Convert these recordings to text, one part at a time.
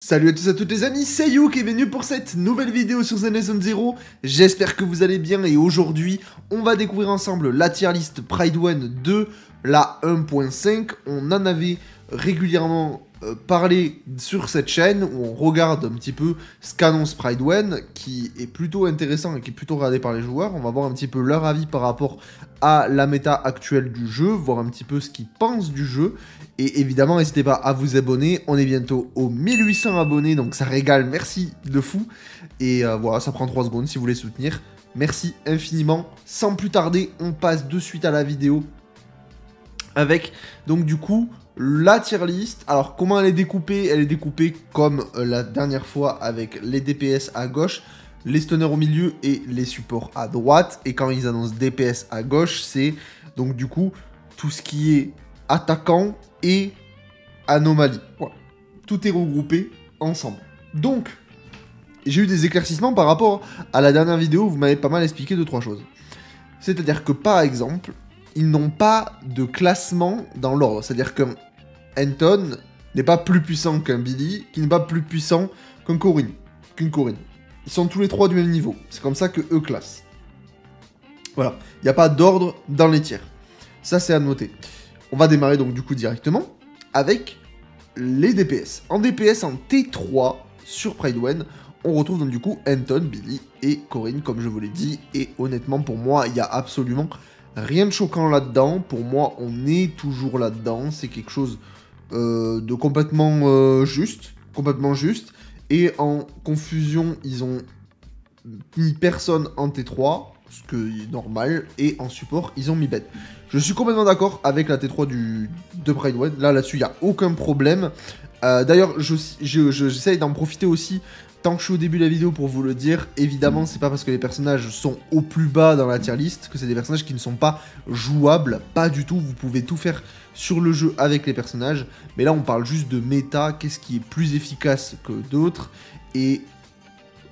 Salut à tous et à toutes les amis, c'est You qui est venu pour cette nouvelle vidéo sur Zenless Zero. J'espère que vous allez bien et aujourd'hui, on va découvrir ensemble la tier list Pride 1 de la 1.5. On en avait régulièrement parlé sur cette chaîne où on regarde un petit peu ce qu'annonce Pride 1 qui est plutôt intéressant et qui est plutôt regardé par les joueurs. On va voir un petit peu leur avis par rapport à la méta actuelle du jeu, voir un petit peu ce qu'ils pensent du jeu. Et évidemment, n'hésitez pas à vous abonner. On est bientôt aux 1800 abonnés, donc ça régale. Merci de fou. Et voilà, ça prend 3 secondes si vous voulez soutenir. Merci infiniment. Sans plus tarder, on passe de suite à la vidéo. Avec, donc du coup, la tier list. Alors, comment elle est découpée? Elle est découpée comme la dernière fois avec les DPS à gauche, les stunners au milieu et les supports à droite. Et quand ils annoncent DPS à gauche, c'est donc du coup tout ce qui est attaquant et anomalie. Voilà. Tout est regroupé ensemble. Donc, j'ai eu des éclaircissements par rapport à la dernière vidéo où vous m'avez pas mal expliqué 2-3 choses. C'est-à-dire que, par exemple, ils n'ont pas de classement dans l'ordre. C'est-à-dire qu'un Anton n'est pas plus puissant qu'un Billy, qui n'est pas plus puissant qu'une Corine. Ils sont tous les trois du même niveau. C'est comme ça que eux classent. Voilà. Il n'y a pas d'ordre dans les tiers. Ça, c'est à noter. On va démarrer donc du coup directement avec les DPS. En DPS, en T3 sur Pride 1, on retrouve donc du coup Anton, Billy et Corine, comme je vous l'ai dit. Et honnêtement, pour moi, il n'y a absolument rien de choquant là-dedans. Pour moi, on est toujours là-dedans. C'est quelque chose de complètement juste. Et en confusion, ils ont mis personne en T3, ce qui est normal, et en support, ils ont mis Ben. Je suis complètement d'accord avec la T3 de Pride 1, là-dessus, il n'y a aucun problème. D'ailleurs, j'essaye d'en profiter aussi, tant que je suis au début de la vidéo pour vous le dire. Évidemment, c'est pas parce que les personnages sont au plus bas dans la tier list que c'est des personnages qui ne sont pas jouables, pas du tout, vous pouvez tout faire sur le jeu avec les personnages, mais là on parle juste de méta, qu'est-ce qui est plus efficace que d'autres, et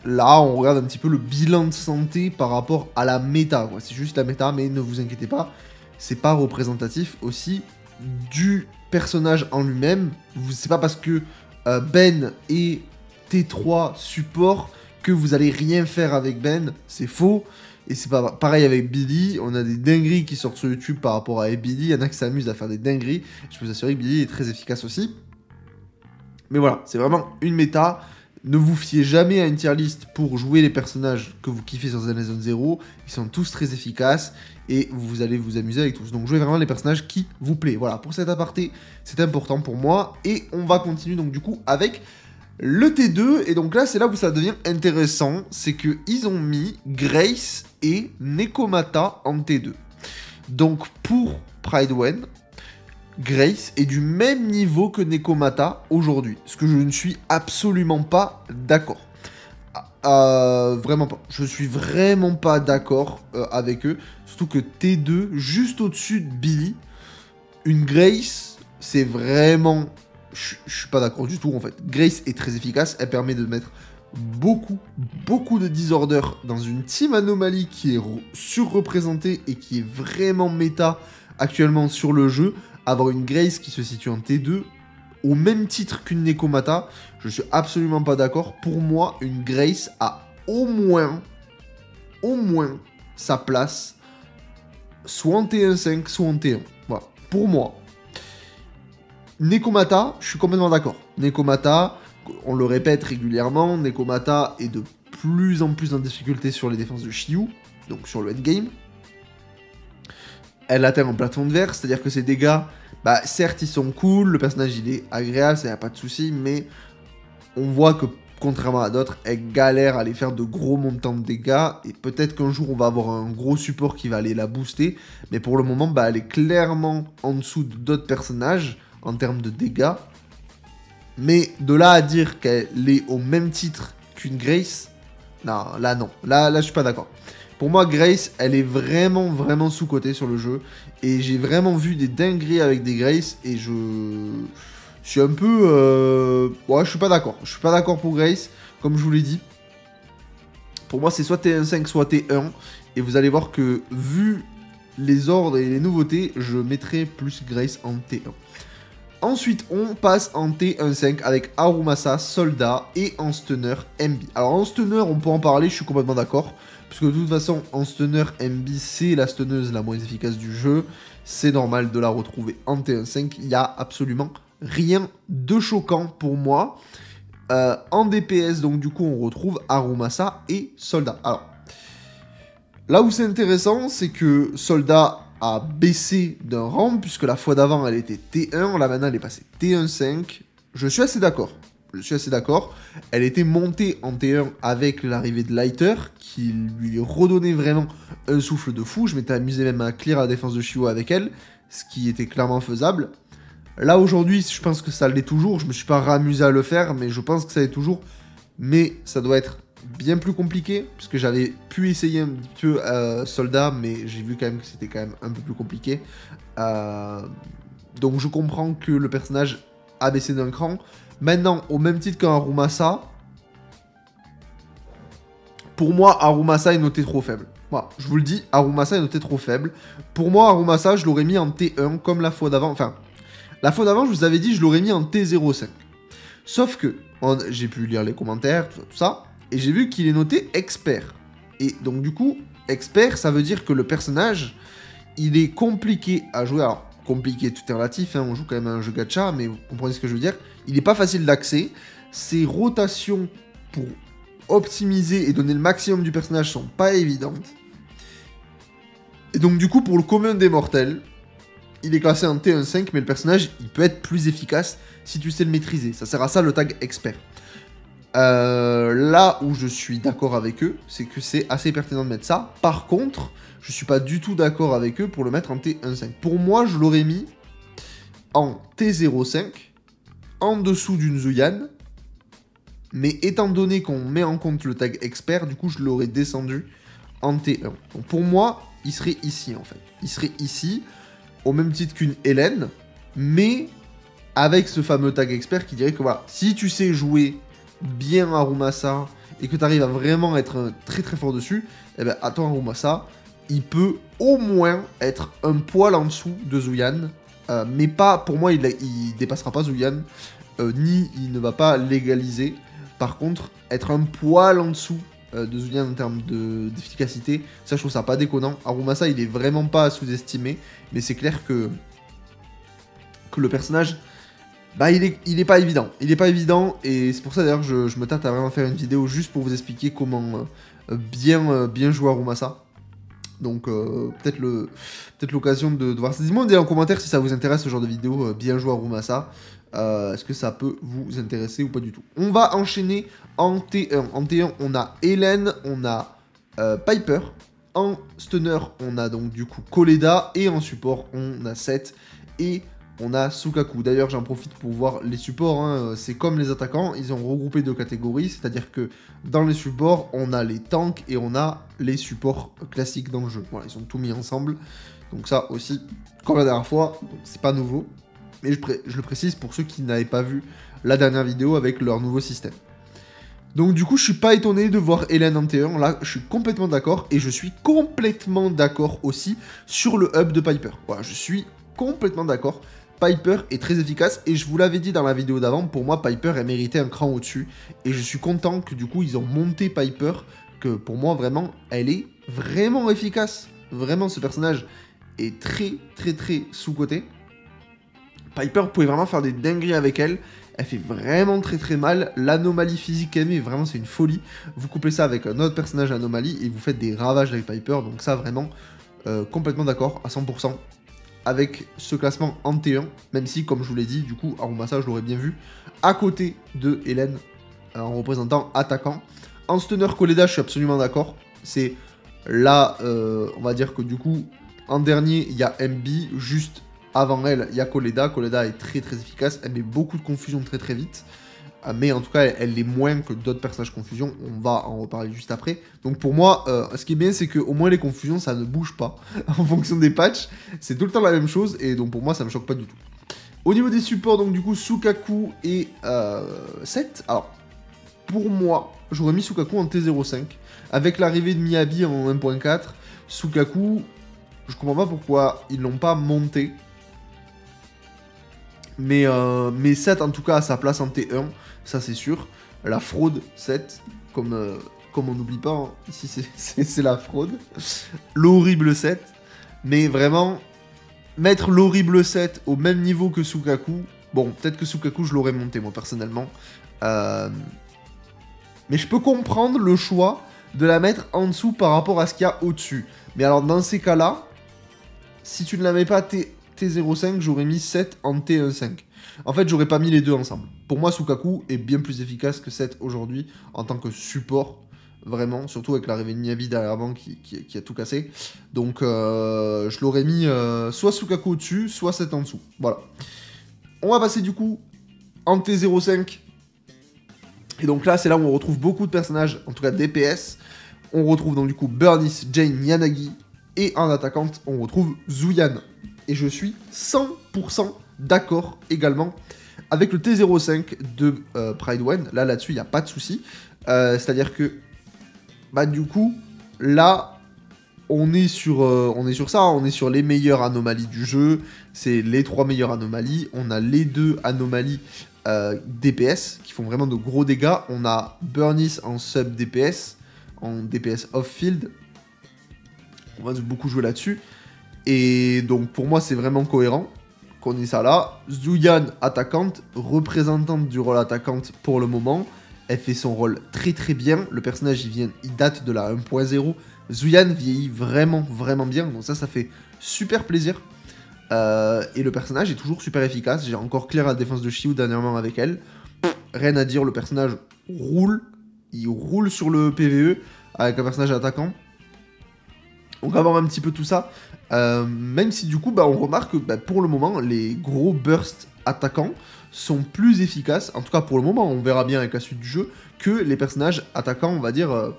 là, on regarde un petit peu le bilan de santé par rapport à la méta. C'est juste la méta, mais ne vous inquiétez pas, c'est pas représentatif aussi du personnage en lui-même. C'est pas parce que Ben est T3 support que vous allez rien faire avec Ben, c'est faux. Et c'est pas pareil avec Billy, on a des dingueries qui sortent sur YouTube par rapport à Billy, il y en a qui s'amusent à faire des dingueries. Je peux vous assurer que Billy est très efficace aussi. Mais voilà, c'est vraiment une méta. Ne vous fiez jamais à une tier list pour jouer les personnages que vous kiffez sur Zenless Zero. Ils sont tous très efficaces et vous allez vous amuser avec tous. Donc jouez vraiment les personnages qui vous plaisent. Voilà, pour cet aparté, c'est important pour moi. Et on va continuer donc du coup avec le T2. Et donc là, c'est là où ça devient intéressant. C'est qu'ils ont mis Grace et Nekomata en T2. Donc pour Pride 1, Grace est du même niveau que Nekomata aujourd'hui, ce que je ne suis absolument pas d'accord. Vraiment pas. Je suis vraiment pas d'accord avec eux. Surtout que T2, juste au-dessus de Billy, une Grace, c'est vraiment... Je suis pas d'accord du tout en fait. Grace est très efficace, elle permet de mettre beaucoup de disorder dans une team anomalie qui est surreprésentée et qui est vraiment méta actuellement sur le jeu. Avoir une Grace qui se situe en T2 au même titre qu'une Nekomata, je suis absolument pas d'accord. Pour moi, une Grace a au moins sa place soit en T1.5, soit en T1. Voilà, pour moi. Nekomata, je suis complètement d'accord. Nekomata, on le répète régulièrement, Nekomata est de plus en plus en difficulté sur les défenses de Shiyu, donc sur le endgame. Elle atteint en plafond de verre, c'est-à-dire que ses dégâts, bah certes ils sont cool, le personnage il est agréable, ça n'y a pas de souci, mais on voit que contrairement à d'autres, elle galère à aller faire de gros montants de dégâts, et peut-être qu'un jour on va avoir un gros support qui va aller la booster, mais pour le moment, bah elle est clairement en dessous d'autres personnages en termes de dégâts, mais de là à dire qu'elle est au même titre qu'une Grace, non, là je suis pas d'accord. Pour moi, Grace, elle est vraiment sous-cotée sur le jeu. Et j'ai vraiment vu des dingueries avec des Grace. Et je suis un peu... Ouais, je suis pas d'accord. Je suis pas d'accord pour Grace, comme je vous l'ai dit. Pour moi, c'est soit T1.5, soit T1. Et vous allez voir que, vu les ordres et les nouveautés, je mettrai plus Grace en T1. Ensuite, on passe en T1.5 avec Arumasa, Soldat et en stunner MB. Alors en stunner, on peut en parler, je suis complètement d'accord. Parce que de toute façon, en stunner, MB, c'est la stunneuse la moins efficace du jeu. C'est normal de la retrouver en T1.5. Il n'y a absolument rien de choquant pour moi. En DPS, donc du coup, on retrouve Arumasa et Soldat. Alors, là où c'est intéressant, c'est que Soldat a baissé d'un rang, puisque la fois d'avant, elle était T1, là maintenant, elle est passée T1.5. Je suis assez d'accord. Elle était montée en T1 avec l'arrivée de Lighter, qui lui redonnait vraiment un souffle de fou. Je m'étais amusé même à clear la défense de Shio avec elle, ce qui était clairement faisable. Là, aujourd'hui, je pense que ça l'est toujours. Je me suis pas ramusé à le faire, mais je pense que ça l'est toujours. Mais ça doit être bien plus compliqué, puisque j'avais pu essayer un petit peu Soldat, mais j'ai vu quand même que c'était quand même un peu plus compliqué. Donc je comprends que le personnage a baissé d'un cran. Maintenant, au même titre qu'un Arumasa, pour moi, Arumasa est noté trop faible. Voilà, je vous le dis, Arumasa est noté trop faible. Pour moi, Arumasa, je l'aurais mis en T1, comme la fois d'avant. Enfin, la fois d'avant, je vous avais dit, je l'aurais mis en T0.5. Sauf que, j'ai pu lire les commentaires, tout ça, et j'ai vu qu'il est noté expert. Et donc, du coup, expert, ça veut dire que le personnage, il est compliqué à jouer. Alors, compliqué, tout est relatif, hein, on joue quand même à un jeu gacha, mais vous comprenez ce que je veux dire. Il n'est pas facile d'accès. Ses rotations pour optimiser et donner le maximum du personnage sont pas évidentes. Et donc, du coup, pour le commun des mortels, il est classé en T1.5, mais le personnage, il peut être plus efficace si tu sais le maîtriser. Ça sert à ça le tag expert. Là où je suis d'accord avec eux, c'est que c'est assez pertinent de mettre ça. Par contre, je suis pas du tout d'accord avec eux pour le mettre en T1.5. Pour moi, je l'aurais mis en T0.5, en dessous d'une Zuyan. Mais étant donné qu'on met en compte le tag expert, du coup, je l'aurais descendu en T1. Donc pour moi, il serait ici, en fait. Il serait ici, au même titre qu'une Hélène, mais avec ce fameux tag expert qui dirait que voilà, si tu sais jouer bien Arumasa et que tu arrives à vraiment être très très fort dessus, eh ben attends, Arumasa, il peut au moins être un poil en dessous de Zuyan, mais pas, pour moi, il dépassera pas Zuyan, ni il ne va pas l'égaliser. Par contre, être un poil en dessous de Zuyan en termes d'efficacité, ça je trouve ça pas déconnant. Arumasa, il est vraiment pas sous-estimé, mais c'est clair que le personnage, bah il est pas évident. Il est pas évident, et c'est pour ça d'ailleurs que je me tâte à vraiment faire une vidéo juste pour vous expliquer comment bien jouer Arumasa. Donc peut-être l'occasion de voir ça. Dis-moi en commentaire si ça vous intéresse ce genre de vidéo, bien jouer Arumasa. Est-ce que ça peut vous intéresser ou pas du tout? On va enchaîner en T1. En T1, on a Hélène, on a Piper. En stunner, on a donc du coup Koleda. Et en support, on a Seth et on a Sukaku. D'ailleurs, j'en profite pour voir les supports. Hein. C'est comme les attaquants, ils ont regroupé deux catégories. C'est-à-dire que dans les supports, on a les tanks et on a les supports classiques dans le jeu. Voilà, ils ont tout mis ensemble. Donc ça aussi, comme la dernière fois, c'est pas nouveau. Mais je le précise pour ceux qui n'avaient pas vu la dernière vidéo avec leur nouveau système. Donc du coup, je suis pas étonné de voir Hélène en T1. Là, je suis complètement d'accord. Et je suis complètement d'accord aussi sur le hub de Piper. Voilà, je suis complètement d'accord. Piper est très efficace. Et je vous l'avais dit dans la vidéo d'avant, pour moi, Piper, elle méritait un cran au-dessus. Et je suis content que du coup, ils ont monté Piper. Que pour moi, vraiment, elle est vraiment efficace. Vraiment, ce personnage est très, très, très sous-coté. Piper, vous pouvez vraiment faire des dingueries avec elle. Elle fait vraiment très très mal. L'anomalie physique qu'elle met, vraiment c'est une folie. Vous couplez ça avec un autre personnage anomalie et vous faites des ravages avec Piper. Donc ça vraiment, complètement d'accord à 100% avec ce classement en T1. Même si, comme je vous l'ai dit, du coup, Arumasa, je l'aurais bien vu à côté de Hélène en représentant attaquant. En stunner Koleda, je suis absolument d'accord. C'est là, on va dire que du coup, en dernier, il y a MB, juste avant elle, il y a Koleda. Koleda est très très efficace, elle met beaucoup de confusion très très vite. Mais en tout cas, elle l'est moins que d'autres personnages confusion. On va en reparler juste après. Donc pour moi, ce qui est bien, c'est qu'au moins les confusions, ça ne bouge pas. En fonction des patchs, c'est tout le temps la même chose. Et donc pour moi, ça me choque pas du tout. Au niveau des supports, donc du coup, Sukaku et Seth. Alors, pour moi, j'aurais mis Sukaku en T0.5. Avec l'arrivée de Miyabi en 1.4, Sukaku, je comprends pas pourquoi ils l'ont pas monté. Mais 7 en tout cas a sa place en T1, ça c'est sûr. La fraude 7, comme on n'oublie pas, hein. Ici c'est la fraude. L'horrible 7, mais vraiment, mettre l'horrible 7 au même niveau que Sukaku, bon, peut-être que Sukaku je l'aurais monté moi personnellement. Mais je peux comprendre le choix de la mettre en dessous par rapport à ce qu'il y a au-dessus. Mais alors dans ces cas-là, si tu ne la mets pas T05, j'aurais mis 7 en T15. En fait, j'aurais pas mis les deux ensemble. Pour moi, Sukaku est bien plus efficace que 7 aujourd'hui en tant que support. Vraiment, surtout avec l'arrivée de Miyabi derrière banc qui a tout cassé. Donc, je l'aurais mis soit Sukaku au-dessus, soit 7 en dessous. Voilà. On va passer du coup en T05. Et donc là, c'est là où on retrouve beaucoup de personnages, en tout cas DPS. On retrouve donc du coup Burnice, Jane, Yanagi. Et en attaquante, on retrouve Zuyan. Et je suis 100% d'accord également avec le T05 de Pride One. Là-dessus, il n'y a pas de souci. C'est-à-dire que, bah du coup, là, on est sur ça. On est sur les meilleures anomalies du jeu. C'est les 3 meilleures anomalies. On a les 2 anomalies DPS qui font vraiment de gros dégâts. On a Burnice en sub DPS, en DPS off-field. On va beaucoup jouer là-dessus. Et donc pour moi c'est vraiment cohérent qu'on ait ça là. Zuyan attaquante, représentante du rôle attaquante pour le moment. Elle fait son rôle très très bien. Le personnage il date de la 1.0. Zuyan vieillit vraiment bien. Donc ça fait super plaisir. Et le personnage est toujours super efficace. J'ai encore clear la défense de Shiu dernièrement avec elle. Rien à dire, le personnage roule. Il roule sur le PvE avec un personnage attaquant. On va voir un petit peu tout ça. Même si du coup, bah, on remarque que bah, pour le moment, les gros bursts attaquants sont plus efficaces. En tout cas pour le moment, on verra bien avec la suite du jeu, que les personnages attaquants, on va dire,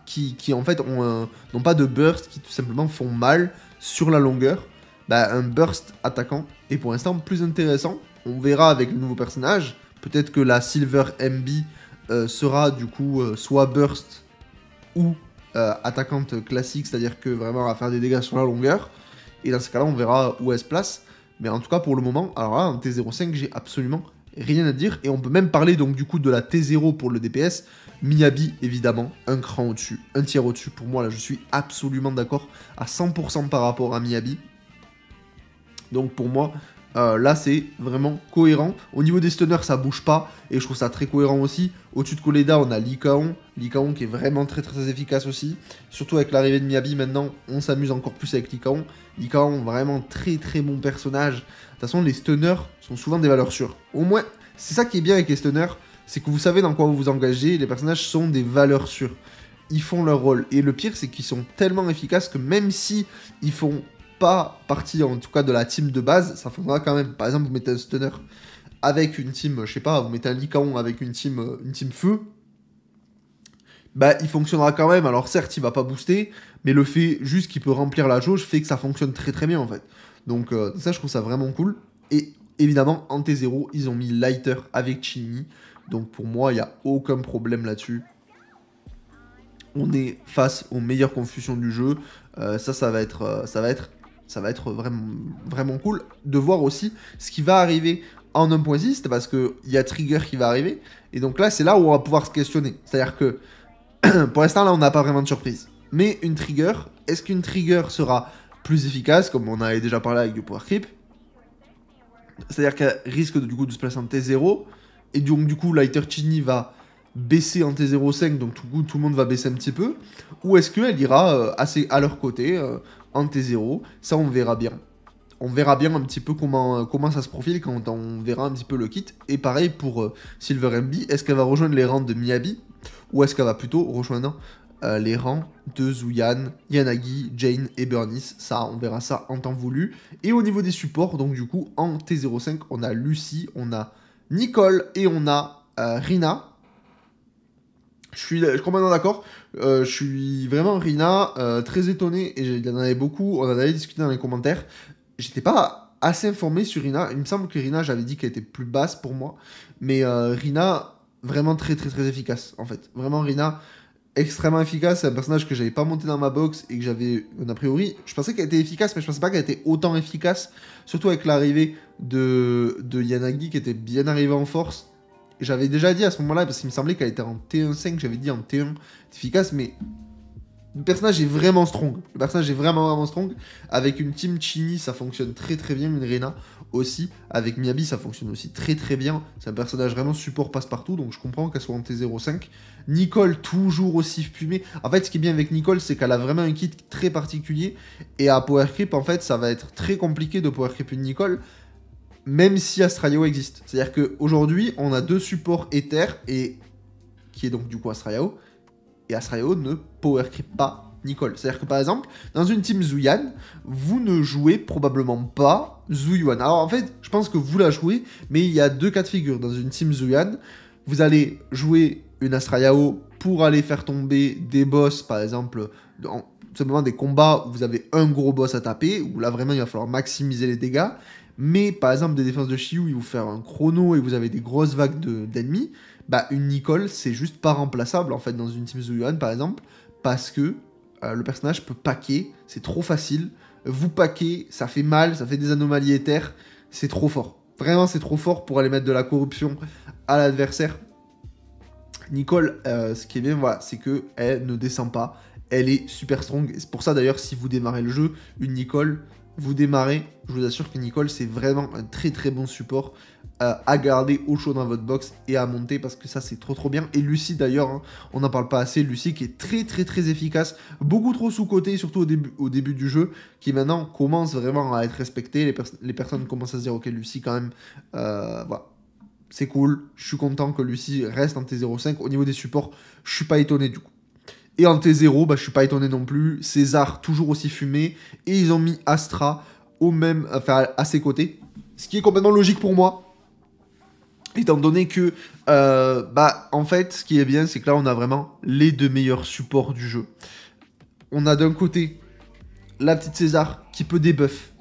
qui en fait n'ont pas de burst, qui tout simplement font mal sur la longueur. Bah, un burst attaquant est pour l'instant plus intéressant. On verra avec le nouveau personnage. Peut-être que la Silver MB sera du coup soit burst ou attaquante classique, c'est-à-dire que vraiment elle va faire des dégâts sur la longueur. Et dans ce cas-là, on verra où elle se place. Mais en tout cas, pour le moment, alors là, en T05, j'ai absolument rien à dire. Et on peut même parler donc du coup de la T0 pour le DPS. Miyabi, évidemment, un cran au-dessus, un tiers au-dessus. Pour moi, là, je suis absolument d'accord à 100% par rapport à Miyabi. Donc pour moi, là c'est vraiment cohérent. Au niveau des stunners, ça bouge pas. Et je trouve ça très cohérent aussi. Au-dessus de Koleda, on a Lycaon. Lycaon qui est vraiment très efficace aussi. Surtout avec l'arrivée de Miyabi maintenant, on s'amuse encore plus avec Lycaon. Lycaon, vraiment très bon personnage. De toute façon, les stunners sont souvent des valeurs sûres. Au moins, c'est ça qui est bien avec les stunners. C'est que vous savez dans quoi vous vous engagez. Les personnages sont des valeurs sûres. Ils font leur rôle. Et le pire, c'est qu'ils sont tellement efficaces que même si ils font pas partie en tout cas de la team de base, ça fonctionnera quand même. Par exemple, vous mettez un stunner avec une team, je sais pas, vous mettez un Lycaon avec une team feu, bah il fonctionnera quand même. Alors certes, il va pas booster, mais le fait juste qu'il peut remplir la jauge fait que ça fonctionne très bien en fait. Donc ça, je trouve ça vraiment cool. Et évidemment, en T0, ils ont mis Lighter avec Chinny. Donc pour moi, il n'y a aucun problème là-dessus. On est face aux meilleures confusions du jeu. Ça va être vraiment cool de voir aussi ce qui va arriver en 1.6, parce qu'il y a Trigger qui va arriver. Et donc là, c'est là où on va pouvoir se questionner. C'est-à-dire que, pour l'instant, là, on n'a pas vraiment de surprise. Mais une Trigger, est-ce qu'une Trigger sera plus efficace, comme on avait déjà parlé avec du Power Creep? C'est-à-dire qu'elle risque du coup de se placer en T0. Et donc, du coup, Lighter Chinny va baisser en T05, donc tout le monde va baisser un petit peu. Ou est-ce qu'elle ira assez à leur côté en T0? Ça, on verra bien. On verra bien un petit peu comment ça se profile quand on verra un petit peu le kit. Et pareil pour Silver MB, est-ce qu'elle va rejoindre les rangs de Miyabi? Ou est-ce qu'elle va plutôt rejoindre les rangs de Zuyan, Yanagi, Jane et Burnice? Ça, on verra ça en temps voulu. Et au niveau des supports, donc du coup, en T05, on a Lucie, on a Nicole et on a Rina. Je suis complètement d'accord. Je suis vraiment Rina, très étonné, et il y en avait beaucoup, on en avait discuté dans les commentaires. J'étais pas assez informé sur Rina. Il me semble que Rina, j'avais dit qu'elle était plus basse pour moi. Mais Rina, vraiment très efficace, en fait. Vraiment, Rina, extrêmement efficace. C'est un personnage que j'avais pas monté dans ma box et que j'avais, a priori, je pensais qu'elle était efficace, mais je pensais pas qu'elle était autant efficace. Surtout avec l'arrivée de Yanagi qui était bien arrivé en force. J'avais déjà dit à ce moment-là, parce qu'il me semblait qu'elle était en T1-5, j'avais dit en T1 efficace, mais le personnage est vraiment strong. Le personnage est vraiment strong. Avec une team Chini, ça fonctionne très très bien. Une Rena aussi. Avec Miyabi, ça fonctionne aussi très très bien. C'est un personnage vraiment support passe-partout, donc je comprends qu'elle soit en T05. Nicole, toujours aussi fumée. En fait, ce qui est bien avec Nicole, c'est qu'elle a vraiment un kit très particulier. Et à Power Creep, en fait, ça va être très compliqué de Power Creep une Nicole, même si Astrayo existe. C'est-à-dire qu'aujourd'hui, on a deux supports Ether, et qui est donc du coup Astrayo. Et Astrayo ne Power Creep pas Nicole. C'est-à-dire que par exemple, dans une team Zuyan, vous ne jouez probablement pas Zuyuan. Alors en fait, je pense que vous la jouez, mais il y a deux cas de figure. Dans une team Zuyan, vous allez jouer une Astrayao pour aller faire tomber des boss, par exemple, simplement des combats où vous avez un gros boss à taper, où là vraiment il va falloir maximiser les dégâts. Mais par exemple, des défenses de Shiyu, ils vous faire un chrono et vous avez des grosses vagues d'ennemis. Bah, une Nicole, c'est juste pas remplaçable en fait dans une team Zuyuan par exemple, parce que le personnage peut paquer, c'est trop facile. Vous paquez, ça fait mal, ça fait des anomalies éthers, c'est trop fort. Vraiment, c'est trop fort pour aller mettre de la corruption à l'adversaire. Nicole, ce qui est bien, voilà, c'est que elle ne descend pas, elle est super strong. Et c'est pour ça d'ailleurs, si vous démarrez le jeu, une Nicole, vous démarrez, je vous assure que Nicole, c'est vraiment un très très bon support à garder au chaud dans votre box et à monter, parce que ça c'est trop bien. Et Lucie d'ailleurs, hein, on n'en parle pas assez, Lucie qui est très efficace, beaucoup trop sous-côté, surtout au début du jeu, qui maintenant commence vraiment à être respecté. Les personnes commencent à se dire ok, Lucie quand même, voilà, c'est cool, je suis content que Lucie reste en T05. Au niveau des supports, je suis pas étonné du coup. Et en T0, bah, je suis pas étonné non plus. César, toujours aussi fumé. Et ils ont mis Astra à ses côtés. Ce qui est complètement logique pour moi. Étant donné que, en fait, ce qui est bien, c'est que là, on a vraiment les deux meilleurs supports du jeu. On a d'un côté la petite César qui peut débuff,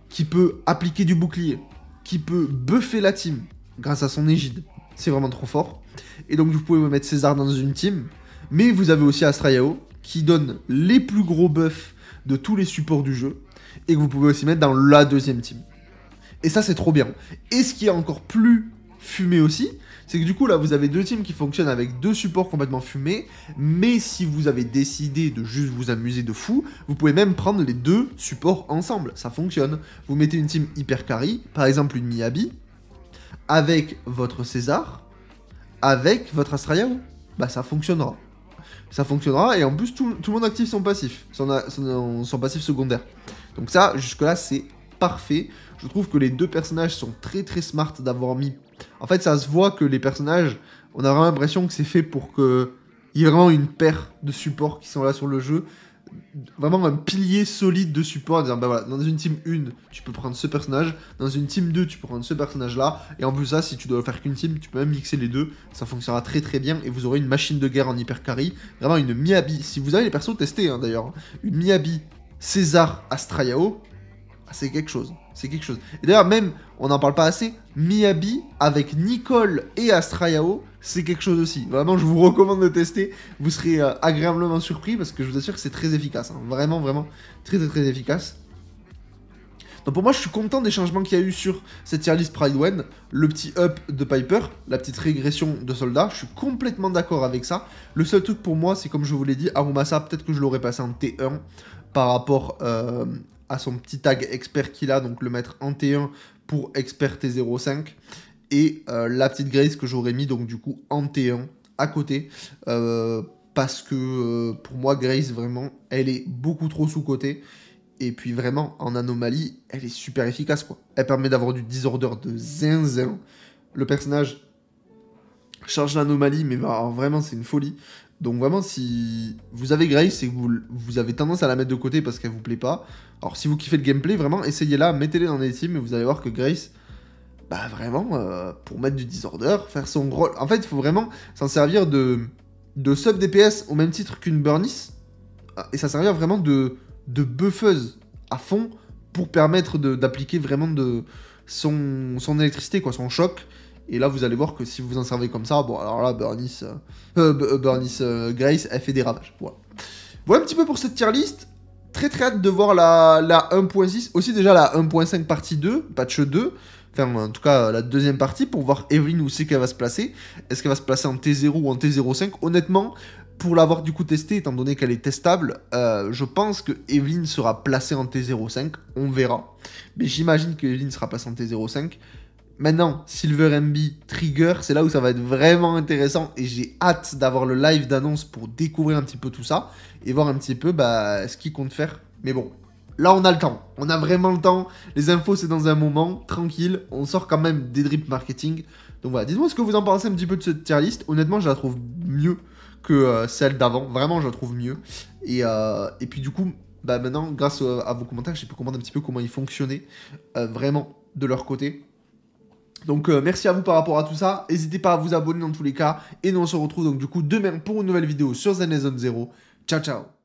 qui peut appliquer du bouclier, qui peut buffer la team grâce à son égide. C'est vraiment trop fort. Et donc, vous pouvez vous mettre César dans une team. Mais vous avez aussi Astrayao qui donne les plus gros buffs de tous les supports du jeu. Et que vous pouvez aussi mettre dans la deuxième team. Et ça, c'est trop bien. Et ce qui est encore plus fumé aussi, c'est que du coup là vous avez deux teams qui fonctionnent avec deux supports complètement fumés, mais si vous avez décidé de juste vous amuser de fou, vous pouvez même prendre les deux supports ensemble, ça fonctionne. Vous mettez une team hyper carry, par exemple une Miyabi, avec votre César, avec votre Astrayao, bah ça fonctionnera. Ça fonctionnera, et en plus tout le monde active son passif, son passif secondaire. Donc ça, jusque là c'est parfait. Je trouve que les deux personnages sont très smart d'avoir mis... En fait, ça se voit que les personnages, on a vraiment l'impression que c'est fait pour qu'il y ait vraiment une paire de supports qui sont là sur le jeu. Vraiment un pilier solide de support. En disant, bah voilà, dans une team 1, tu peux prendre ce personnage. Dans une team 2, tu peux prendre ce personnage-là. Et en plus ça, si tu dois faire qu'une team, tu peux même mixer les deux. Ça fonctionnera très bien. Et vous aurez une machine de guerre en hyper carry. Vraiment une Miyabi. Si vous avez les persos testés, hein, d'ailleurs. Une Miyabi, César, Astrayao. C'est quelque chose, c'est quelque chose. Et d'ailleurs même, on n'en parle pas assez, Miyabi avec Nicole et Astrayao, c'est quelque chose aussi. Vraiment, je vous recommande de tester, vous serez agréablement surpris parce que je vous assure que c'est très efficace. Hein. Vraiment très efficace. Donc pour moi, je suis content des changements qu'il y a eu sur cette tier list Pride 1. Le petit up de Piper, la petite régression de soldats, je suis complètement d'accord avec ça. Le seul truc pour moi, c'est comme je vous l'ai dit, Arumasa, peut-être que je l'aurais passé en T1 par rapport... à son petit tag expert qu'il a, donc le mettre en T1 pour expert T05, et la petite Grace que j'aurais mis donc du coup en T1 à côté, parce que pour moi Grace vraiment, elle est beaucoup trop sous-cotée, et puis vraiment en anomalie, elle est super efficace quoi. Elle permet d'avoir du disorder de zinzin, le personnage charge l'anomalie, mais vraiment c'est une folie. Donc vraiment, si vous avez Grace et que vous avez tendance à la mettre de côté parce qu'elle vous plaît pas, alors si vous kiffez le gameplay, vraiment, essayez-la, mettez-les dans des teams et vous allez voir que Grace, bah vraiment, pour mettre du disorder, faire son rôle... En fait, il faut vraiment s'en servir de sub DPS au même titre qu'une Burnice, et ça servir vraiment de buffeuse à fond pour permettre d'appliquer vraiment son électricité, quoi, son choc, Et là, vous allez voir que si vous en servez comme ça, bon, alors là, Burnice Grace, elle fait des ravages. Voilà un petit peu pour cette tier list. Très très hâte de voir la 1.6, aussi déjà la 1.5 partie 2, patch 2, enfin en tout cas la deuxième partie, pour voir Evelyn où c'est qu'elle va se placer. Est-ce qu'elle va se placer en T0 ou en T05? Honnêtement, pour l'avoir du coup testé, étant donné qu'elle est testable, je pense que Evelyn sera placée en T05, on verra. Mais j'imagine que Evelyn sera placée en T05. Maintenant, Silver MB Trigger, c'est là où ça va être vraiment intéressant et j'ai hâte d'avoir le live d'annonce pour découvrir un petit peu tout ça et voir un petit peu ce qu'il compte faire. Mais bon, là on a le temps, on a vraiment le temps, les infos c'est dans un moment, tranquille, on sort quand même des drip marketing. Donc voilà, dites-moi ce que vous en pensez un petit peu de cette tier list. Honnêtement, je la trouve mieux que celle d'avant, vraiment je la trouve mieux. Et puis du coup, maintenant, grâce à vos commentaires, j'ai pu comprendre un petit peu comment ils fonctionnaient vraiment de leur côté. Donc merci à vous par rapport à tout ça, n'hésitez pas à vous abonner dans tous les cas, et nous on se retrouve donc du coup demain pour une nouvelle vidéo sur Zen Zone 0. Ciao ciao.